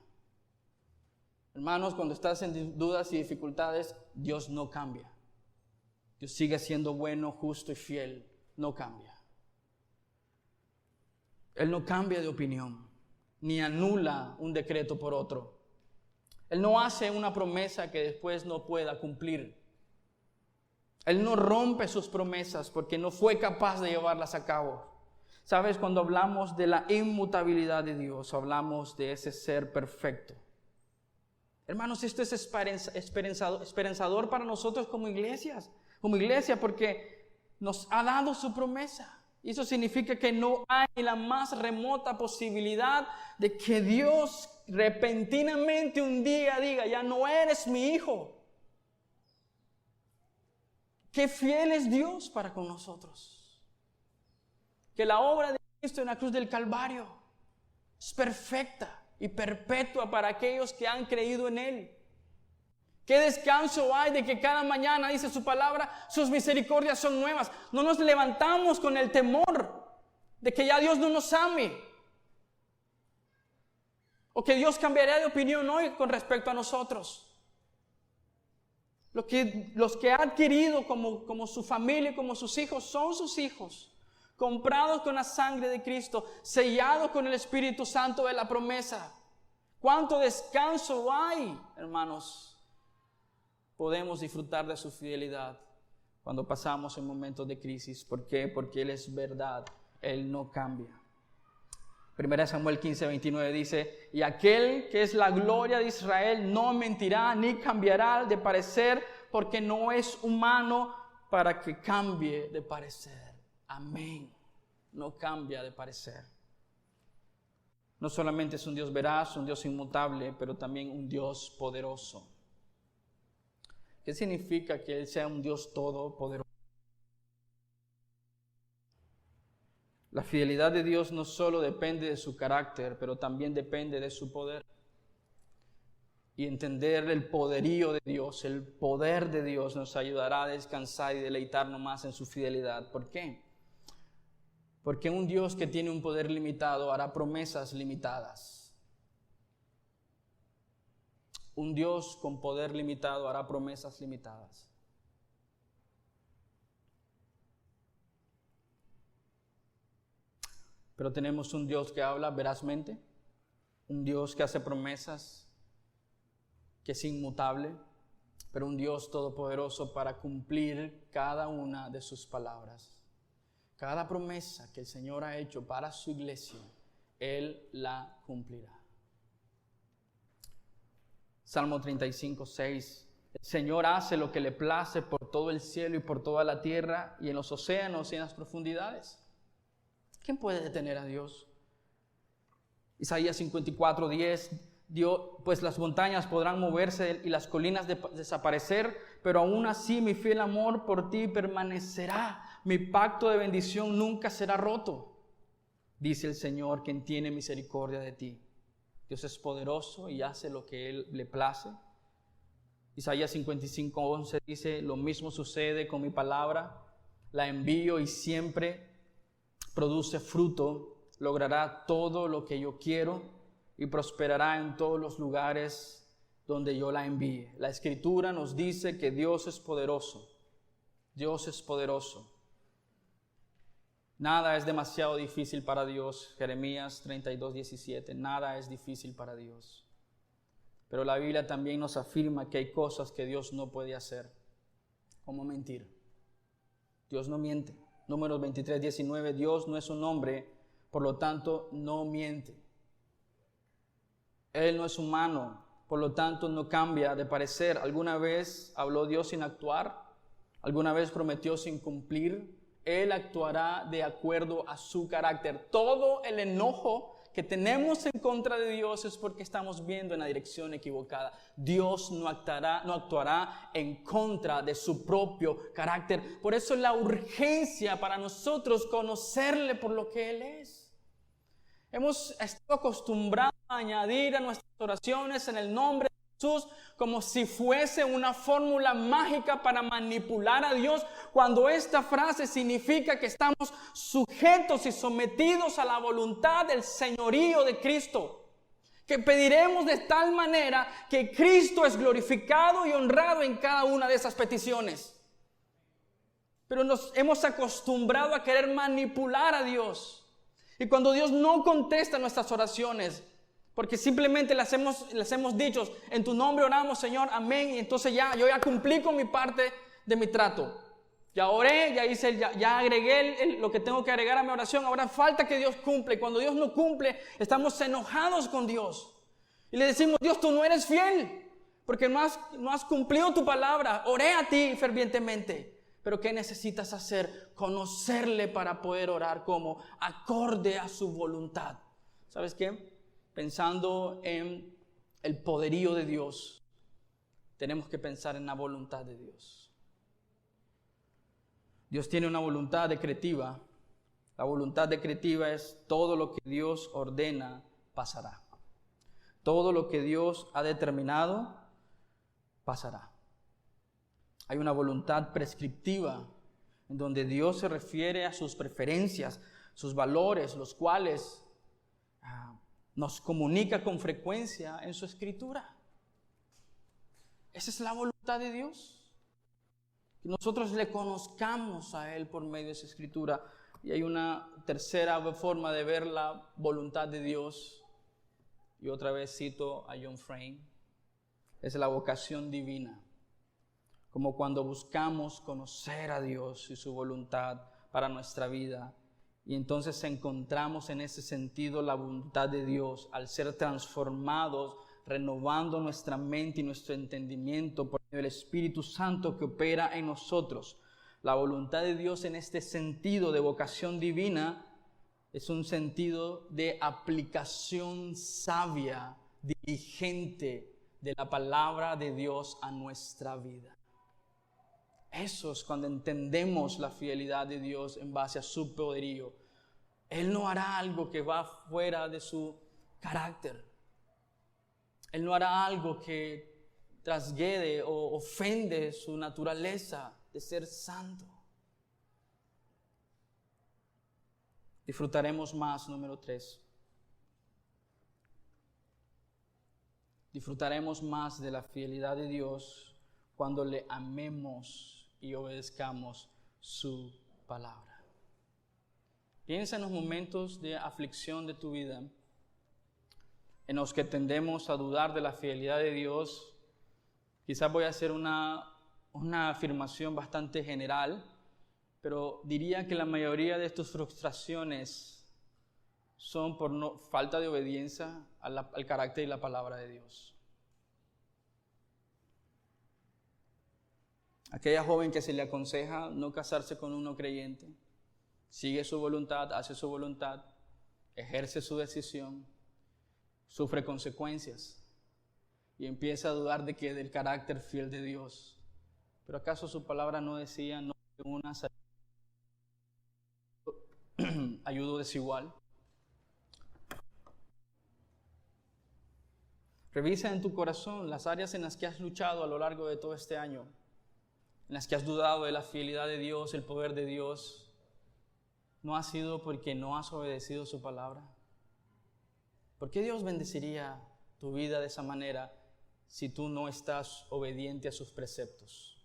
Hermanos, cuando estás en dudas y dificultades, Dios no cambia. Dios sigue siendo bueno, justo y fiel. No cambia. Él no cambia de opinión, ni anula un decreto por otro. Él no hace una promesa que después no pueda cumplir. Él no rompe sus promesas porque no fue capaz de llevarlas a cabo. Sabes, cuando hablamos de la inmutabilidad de Dios, hablamos de ese ser perfecto. Hermanos, esto es esperanzador para nosotros como iglesia, porque nos ha dado su promesa. Y eso significa que no hay la más remota posibilidad de que Dios repentinamente un día diga, ya no eres mi hijo. Qué fiel es Dios para con nosotros. Que la obra de Cristo en la cruz del Calvario es perfecta y perpetua para aquellos que han creído en Él. Qué descanso hay de que cada mañana, dice su palabra, sus misericordias son nuevas. No nos levantamos con el temor de que ya Dios no nos ame, o que Dios cambiará de opinión hoy con respecto a nosotros. Los que ha adquirido como su familia, como sus hijos, son sus hijos, comprados con la sangre de Cristo, sellados con el Espíritu Santo de la promesa. ¿Cuánto descanso hay, hermanos? Podemos disfrutar de su fidelidad cuando pasamos en momentos de crisis. ¿Por qué? Porque Él es verdad, Él no cambia. 1 Samuel 15:29 dice, y aquel que es la gloria de Israel no mentirá ni cambiará de parecer, porque no es humano para que cambie de parecer. Amén. No cambia de parecer. No solamente es un Dios veraz, un Dios inmutable, pero también un Dios poderoso. ¿Qué significa que Él sea un Dios todopoderoso? La fidelidad de Dios no solo depende de su carácter, pero también depende de su poder. Y entender el poderío de Dios, el poder de Dios nos ayudará a descansar y deleitarnos más en su fidelidad. ¿Por qué? Porque un Dios que tiene un poder limitado hará promesas limitadas. Un Dios con poder limitado hará promesas limitadas. Pero tenemos un Dios que habla verazmente, un Dios que hace promesas, que es inmutable, pero un Dios todopoderoso para cumplir cada una de sus palabras. Cada promesa que el Señor ha hecho para su iglesia, Él la cumplirá. Salmo 35:6. El Señor hace lo que le place por todo el cielo y por toda la tierra y en los océanos y en las profundidades. ¿Quién puede detener a Dios? Isaías 54:10. Dios, pues las montañas podrán moverse y las colinas desaparecer, pero aún así mi fiel amor por ti permanecerá. Mi pacto de bendición nunca será roto. Dice el Señor, quien tiene misericordia de ti. Dios es poderoso y hace lo que Él le place. Isaías 55:11 dice, lo mismo sucede con mi palabra. La envío y siempre produce fruto. Logrará todo lo que yo quiero y prosperará en todos los lugares donde yo la envíe. La Escritura nos dice que Dios es poderoso. Dios es poderoso. Nada es demasiado difícil para Dios. Jeremías 32:17. Nada es difícil para Dios. Pero la Biblia también nos afirma que hay cosas que Dios no puede hacer, como mentir. Dios no miente. Números 23:19. Dios no es un hombre, por lo tanto no miente. Él no es humano, por lo tanto no cambia de parecer. ¿Alguna vez habló Dios sin actuar? ¿Alguna vez prometió sin cumplir? Él actuará de acuerdo a su carácter. Todo el enojo que tenemos en contra de Dios es porque estamos viendo en la dirección equivocada. Dios no actuará en contra de su propio carácter. Por eso la urgencia para nosotros conocerle por lo que Él es. Hemos estado acostumbrados a añadir a nuestras oraciones en el nombre de Jesús como si fuese una fórmula mágica para manipular a Dios, cuando esta frase significa que estamos sujetos y sometidos a la voluntad del señorío de Cristo. Que pediremos de tal manera que Cristo es glorificado y honrado en cada una de esas peticiones. Pero nos hemos acostumbrado a querer manipular a Dios. Y cuando Dios no contesta nuestras oraciones, porque simplemente les hemos dicho, en tu nombre oramos, Señor, amén, y entonces yo ya cumplí con mi parte de mi trato. Ya oré, ya agregué lo que tengo que agregar a mi oración. Ahora falta que Dios cumpla. Y cuando Dios no cumple, estamos enojados con Dios. Y le decimos, Dios, tú no eres fiel. Porque no has cumplido tu palabra. Oré a ti fervientemente. Pero ¿qué necesitas hacer? Conocerle para poder orar como acorde a su voluntad. ¿Sabes qué? Pensando en el poderío de Dios, tenemos que pensar en la voluntad de Dios. Dios tiene una voluntad decretiva. La voluntad decretiva es todo lo que Dios ordena pasará. Todo lo que Dios ha determinado pasará. Hay una voluntad prescriptiva en donde Dios se refiere a sus preferencias, sus valores, los cuales nos comunica con frecuencia en su escritura. Esa es la voluntad de Dios. Que nosotros le conozcamos a Él por medio de esa escritura. Y hay una tercera forma de ver la voluntad de Dios. Y otra vez cito a John Frame. Es la vocación divina. Como cuando buscamos conocer a Dios y su voluntad para nuestra vida. Y entonces encontramos en ese sentido la voluntad de Dios al ser transformados, renovando nuestra mente y nuestro entendimiento por el Espíritu Santo que opera en nosotros. La voluntad de Dios en este sentido de vocación divina es un sentido de aplicación sabia, diligente de la palabra de Dios a nuestra vida. Eso es cuando entendemos la fidelidad de Dios en base a su poderío. Él no hará algo que va fuera de su carácter. Él no hará algo que trasgrede o ofende su naturaleza de ser santo. Disfrutaremos más, número 3. Disfrutaremos más de la fidelidad de Dios cuando le amemos y obedezcamos su palabra. Piensa en los momentos de aflicción de tu vida, en los que tendemos a dudar de la fidelidad de Dios. Quizás voy a hacer una afirmación bastante general, pero diría que la mayoría de tus frustraciones son por falta de obediencia al carácter y la palabra de Dios. Aquella joven que se le aconseja no casarse con un no creyente, sigue su voluntad, hace su voluntad, ejerce su decisión, sufre consecuencias y empieza a dudar del carácter fiel de Dios. ¿Pero acaso su palabra no decía no una ayudo desigual? Revisa en tu corazón las áreas en las que has luchado a lo largo de todo este año, en las que has dudado de la fidelidad de Dios, el poder de Dios. ¿No ha sido porque no has obedecido su palabra? ¿Por qué Dios bendeciría tu vida de esa manera si tú no estás obediente a sus preceptos?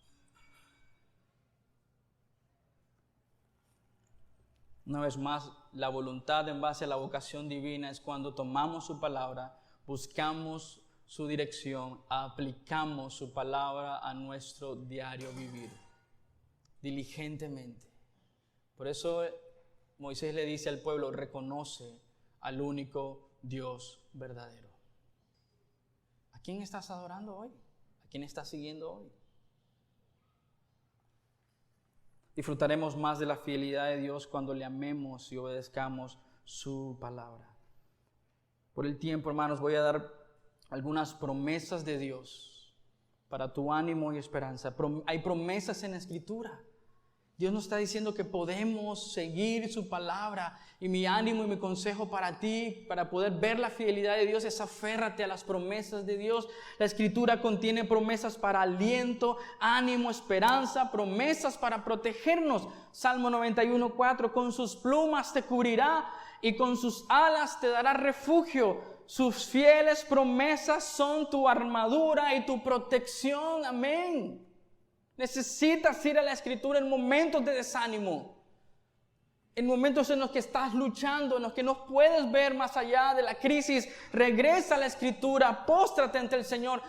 Una vez más, la voluntad en base a la vocación divina es cuando tomamos su palabra, buscamos su dirección, aplicamos su palabra a nuestro diario vivir, diligentemente. Por eso Moisés le dice al pueblo, reconoce al único Dios verdadero. ¿A quién estás adorando hoy? ¿A quién estás siguiendo hoy? Disfrutaremos más de la fidelidad de Dios cuando le amemos y obedezcamos su palabra. Por el tiempo, hermanos, voy a dar algunas promesas de Dios para tu ánimo y esperanza. Hay promesas en la Escritura. Dios nos está diciendo que podemos seguir su palabra, y mi ánimo y mi consejo para ti, para poder ver la fidelidad de Dios, es aférrate a las promesas de Dios. La Escritura contiene promesas para aliento, ánimo, esperanza, promesas para protegernos. Salmo 91:4, con sus plumas te cubrirá y con sus alas te dará refugio. Sus fieles promesas son tu armadura y tu protección. Amén. Necesitas ir a la Escritura en momentos de desánimo, en momentos en los que estás luchando, en los que no puedes ver más allá de la crisis. Regresa a la Escritura, póstrate ante el Señor,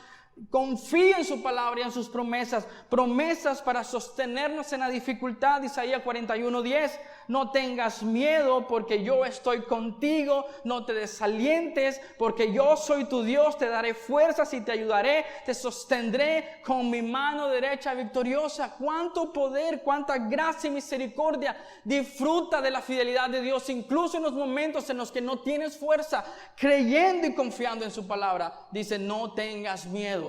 Confía en su palabra y en sus promesas. Promesas para sostenernos en la dificultad. Isaías 41:10. No tengas miedo porque yo estoy contigo. No te desalientes porque yo soy tu Dios. Te daré fuerzas y te ayudaré. Te sostendré con mi mano derecha victoriosa. Cuánto poder, cuánta gracia y misericordia. Disfruta de la fidelidad de Dios. Incluso en los momentos en los que no tienes fuerza. Creyendo y confiando en su palabra. Dice, no tengas miedo.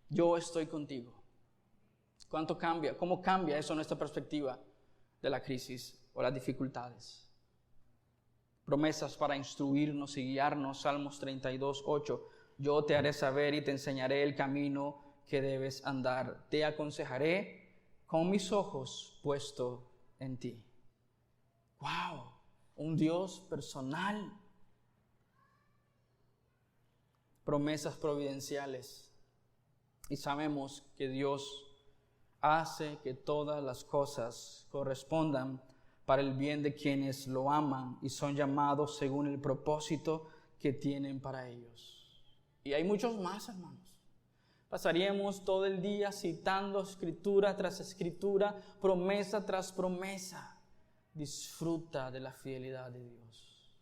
Yo estoy contigo. ¿Cuánto cambia? ¿Cómo cambia eso nuestra perspectiva de la crisis o las dificultades? Promesas para instruirnos y guiarnos. Salmos 32:8. Yo te haré saber y te enseñaré el camino que debes andar. Te aconsejaré con mis ojos puestos en ti. ¡Wow! Un Dios personal. Promesas providenciales. Y sabemos que Dios hace que todas las cosas correspondan para el bien de quienes lo aman y son llamados según el propósito que tienen para ellos. Y hay muchos más, hermanos. Pasaríamos todo el día citando escritura tras escritura, promesa tras promesa. Disfruta de la fidelidad de Dios.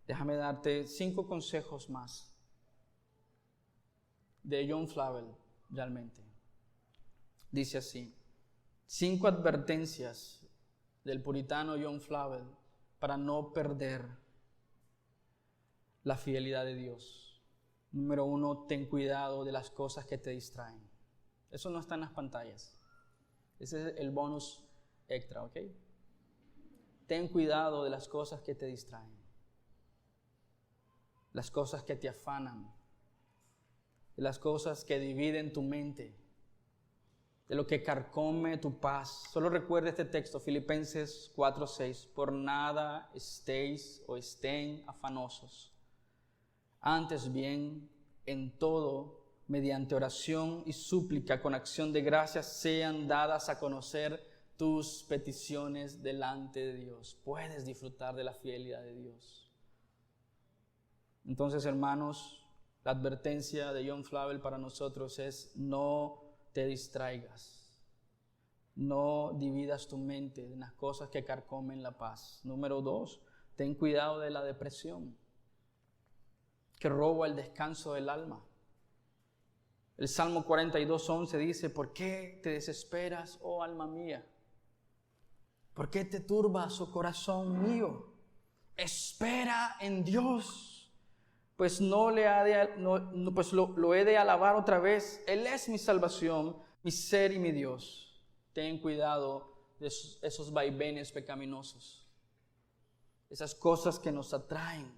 Déjame darte 5 consejos más de John Flavel, realmente. Dice así: 5 advertencias del puritano John Flavel para no perder la fidelidad de Dios. Número 1, ten cuidado de las cosas que te distraen. Eso no está en las pantallas. Ese es el bonus extra, ¿ok? Ten cuidado de las cosas que te distraen. Las cosas que te afanan. De las cosas que dividen tu mente, de lo que carcome tu paz. Solo recuerda este texto, Filipenses 4:6. Por nada estéis o estén afanosos. Antes bien, en todo, mediante oración y súplica con acción de gracias, sean dadas a conocer tus peticiones delante de Dios. Puedes disfrutar de la fidelidad de Dios. Entonces, hermanos, la advertencia de John Flavel para nosotros es: no te distraigas. No dividas tu mente en las cosas que carcomen la paz. Número 2, ten cuidado de la depresión, que roba el descanso del alma. El Salmo 42:11 dice: ¿por qué te desesperas, oh alma mía? ¿Por qué te turbas, oh corazón mío? Espera en Dios. Pues lo he de alabar otra vez. Él es mi salvación, mi ser y mi Dios. Ten cuidado de esos vaivenes pecaminosos, esas cosas que nos atraen,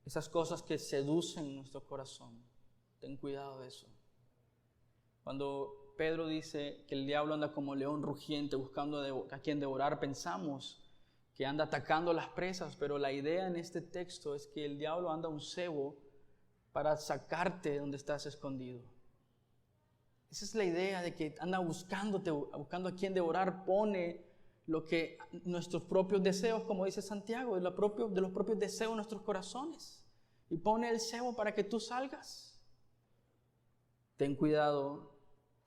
esas cosas que seducen nuestro corazón. Ten cuidado de eso. Cuando Pedro dice que el diablo anda como león rugiente buscando a quien devorar, pensamos que anda atacando las presas, pero la idea en este texto es que el diablo anda un cebo para sacarte de donde estás escondido. Esa es la idea, de que anda buscando a quien devorar. Pone lo que nuestros propios deseos, como dice Santiago, de los propios deseos de nuestros corazones, y pone el cebo para que tú salgas. Ten cuidado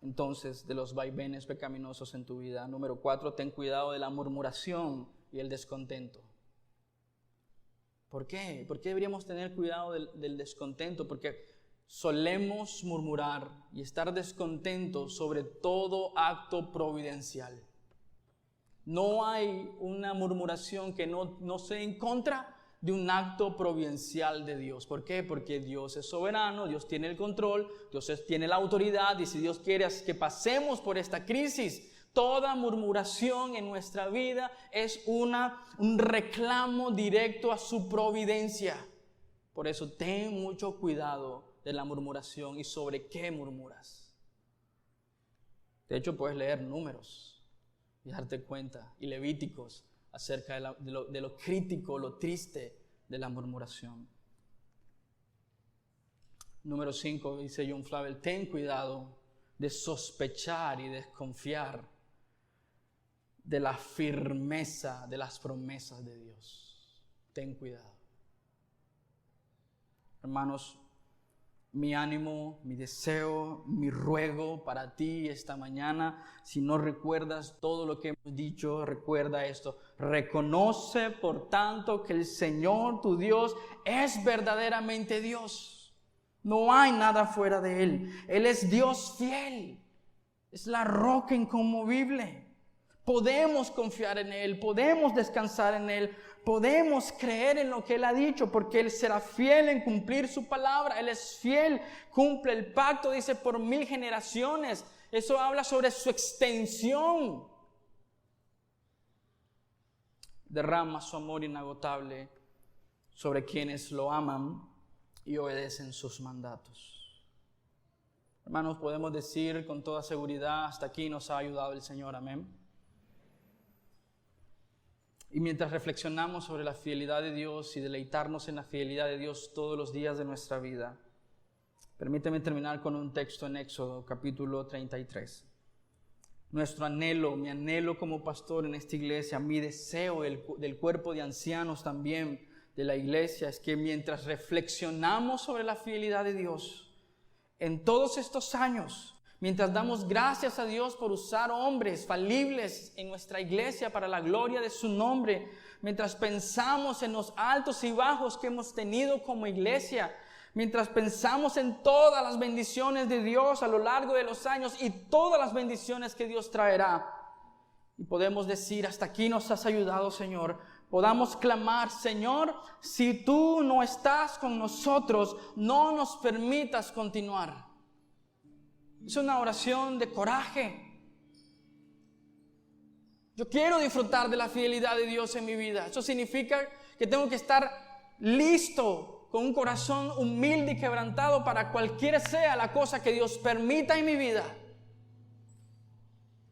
entonces de los vaivenes pecaminosos en tu vida. Número 4, ten cuidado de la murmuración y el descontento. ¿Por qué? ¿Por qué deberíamos tener cuidado del descontento? Porque solemos murmurar y estar descontentos sobre todo acto providencial. No hay una murmuración que no sea en contra de un acto providencial de Dios. ¿Por qué? Porque Dios es soberano, Dios tiene el control, Dios tiene la autoridad, y si Dios quiere que pasemos por esta crisis, toda murmuración en nuestra vida es un reclamo directo a su providencia. Por eso ten mucho cuidado de la murmuración y sobre qué murmuras. De hecho, puedes leer Números y darte cuenta, y Levíticos, acerca de lo crítico, lo triste de la murmuración. Número 5, dice John Flavel: ten cuidado de sospechar y desconfiar de la firmeza de las promesas de Dios. ten cuidado. Hermanos, mi ánimo, mi deseo, mi ruego para ti esta mañana, si no recuerdas todo lo que hemos dicho, recuerda esto. Reconoce, por tanto, que el Señor, tu Dios, es verdaderamente Dios. No hay nada fuera de Él. Él es Dios fiel. Es la roca inconmovible. Podemos confiar en Él, podemos descansar en Él, podemos creer en lo que Él ha dicho, porque Él será fiel en cumplir su palabra. Él es fiel, cumple el pacto, dice, por 1000 generaciones. Eso habla sobre su extensión. Derrama su amor inagotable sobre quienes lo aman y obedecen sus mandatos. Hermanos, podemos decir con toda seguridad, hasta aquí nos ha ayudado el Señor, amén. Y mientras reflexionamos sobre la fidelidad de Dios y deleitarnos en la fidelidad de Dios todos los días de nuestra vida, permíteme terminar con un texto en Éxodo, capítulo 33. Nuestro anhelo, mi anhelo como pastor en esta iglesia, mi deseo del cuerpo de ancianos también de la iglesia, es que mientras reflexionamos sobre la fidelidad de Dios en todos estos años, mientras damos gracias a Dios por usar hombres falibles en nuestra iglesia para la gloria de su nombre, mientras pensamos en los altos y bajos que hemos tenido como iglesia, mientras pensamos en todas las bendiciones de Dios a lo largo de los años y todas las bendiciones que Dios traerá, y podemos decir, hasta aquí nos has ayudado, Señor. Podamos clamar, Señor, si tú no estás con nosotros, no nos permitas continuar. Es una oración de coraje. Yo quiero disfrutar de la fidelidad de Dios en mi vida. Eso significa que tengo que estar listo, con un corazón humilde y quebrantado para cualquiera sea la cosa que Dios permita en mi vida.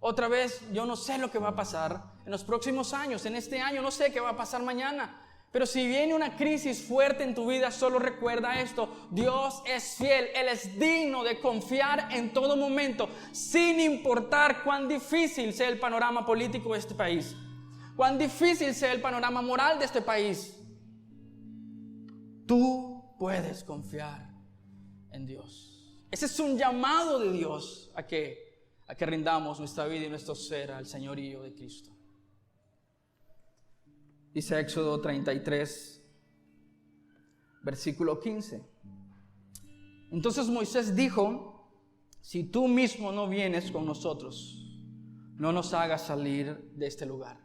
Otra vez, yo no sé lo que va a pasar en los próximos años. En este año no sé qué va a pasar mañana. Pero si viene una crisis fuerte en tu vida, solo recuerda esto: Dios es fiel, Él es digno de confiar en todo momento, sin importar cuán difícil sea el panorama político de este país, cuán difícil sea el panorama moral de este país. Tú puedes confiar en Dios. Ese es un llamado de Dios a que rindamos nuestra vida y nuestro ser al señorío de Cristo. Dice Éxodo 33, versículo 15. Entonces Moisés dijo: si tú mismo no vienes con nosotros, no nos hagas salir de este lugar.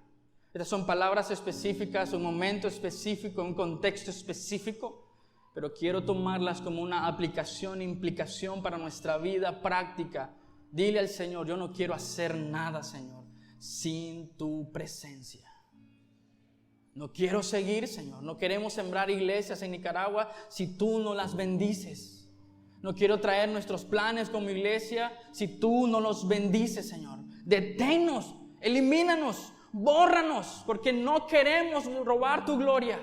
Estas son palabras específicas, un momento específico, un contexto específico, pero quiero tomarlas como una aplicación, implicación para nuestra vida práctica. Dile al Señor: yo no quiero hacer nada, Señor, sin tu presencia. No quiero seguir, Señor. No queremos sembrar iglesias en Nicaragua si tú no las bendices. No quiero traer nuestros planes como iglesia si tú no los bendices, Señor. Deténnos, elimínanos, bórranos, porque no queremos robar tu gloria.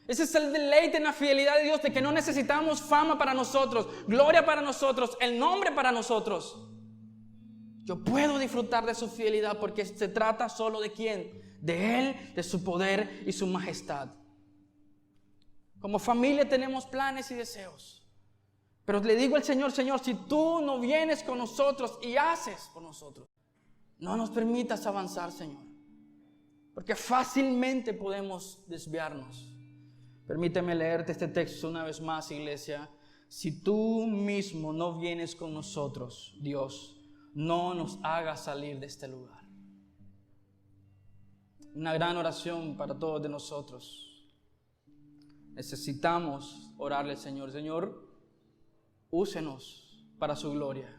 Ese es el deleite en la fidelidad de Dios, de que no necesitamos fama para nosotros, gloria para nosotros, el nombre para nosotros. Yo puedo disfrutar de su fidelidad porque se trata solo de ¿quién? De Él, de su poder y su majestad. Como familia tenemos planes y deseos, pero le digo al Señor: Señor, si tú no vienes con nosotros y haces por nosotros, no nos permitas avanzar, Señor, porque fácilmente podemos desviarnos. Permíteme leerte este texto una vez más, iglesia. Si tú mismo no vienes con nosotros, Dios, no nos hagas salir de este lugar. Una gran oración para todos de nosotros. Necesitamos orarle al Señor: Señor, úsenos para su gloria.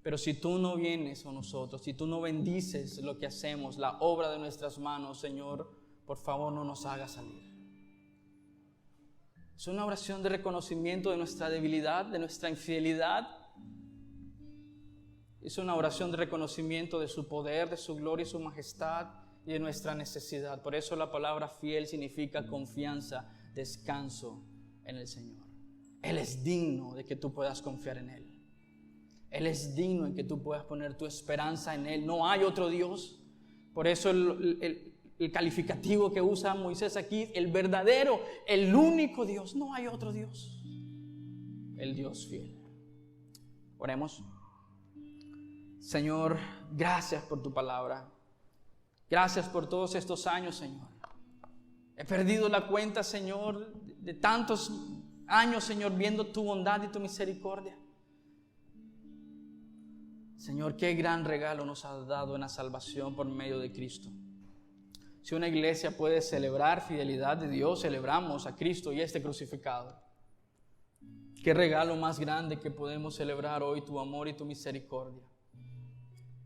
Pero si tú no vienes con nosotros, si tú no bendices lo que hacemos, la obra de nuestras manos, Señor, por favor no nos hagas salir. Es una oración de reconocimiento de nuestra debilidad, de nuestra infidelidad. Es una oración de reconocimiento de su poder, de su gloria y su majestad y de nuestra necesidad. Por eso la palabra fiel significa confianza, descanso en el Señor. Él es digno de que tú puedas confiar en Él. Él es digno en que tú puedas poner tu esperanza en Él. No hay otro Dios. Por eso el calificativo que usa Moisés aquí, el verdadero, el único Dios. No hay otro Dios. El Dios fiel. Oremos. Señor, gracias por tu palabra. Gracias por todos estos años, Señor. He perdido la cuenta, Señor, de tantos años, Señor, viendo tu bondad y tu misericordia. Señor, qué gran regalo nos has dado en la salvación por medio de Cristo. Si una iglesia puede celebrar fidelidad de Dios, celebramos a Cristo y este crucificado. Qué regalo más grande que podemos celebrar hoy, tu amor y tu misericordia.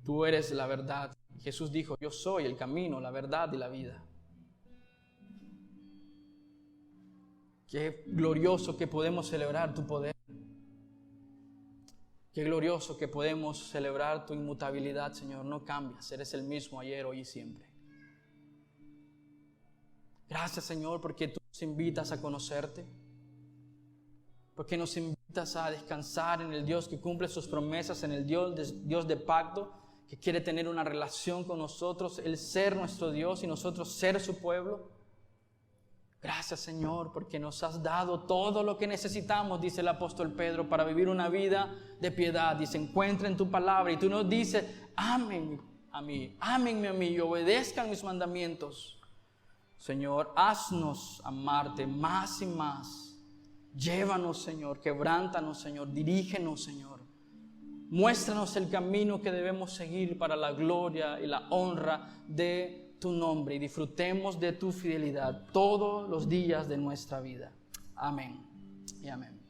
Tú eres la verdad. Jesús dijo, yo soy el camino, la verdad y la vida. Qué glorioso que podemos celebrar tu poder. Qué glorioso que podemos celebrar tu inmutabilidad, Señor. No cambias, eres el mismo ayer, hoy y siempre. Gracias, Señor, porque tú nos invitas a conocerte. Porque nos invitas a descansar en el Dios que cumple sus promesas, en el Dios de pacto, que quiere tener una relación con nosotros, el ser nuestro Dios y nosotros ser su pueblo. Gracias, Señor, porque nos has dado todo lo que necesitamos, dice el apóstol Pedro, para vivir una vida de piedad y se encuentra en tu palabra. Y tú nos dices, ámenme a mí y obedezcan mis mandamientos. Señor, haznos amarte más y más. Llévanos, Señor, quebrántanos, Señor, dirígenos, Señor. Muéstranos el camino que debemos seguir para la gloria y la honra de tu nombre y disfrutemos de tu fidelidad todos los días de nuestra vida. Amén y amén.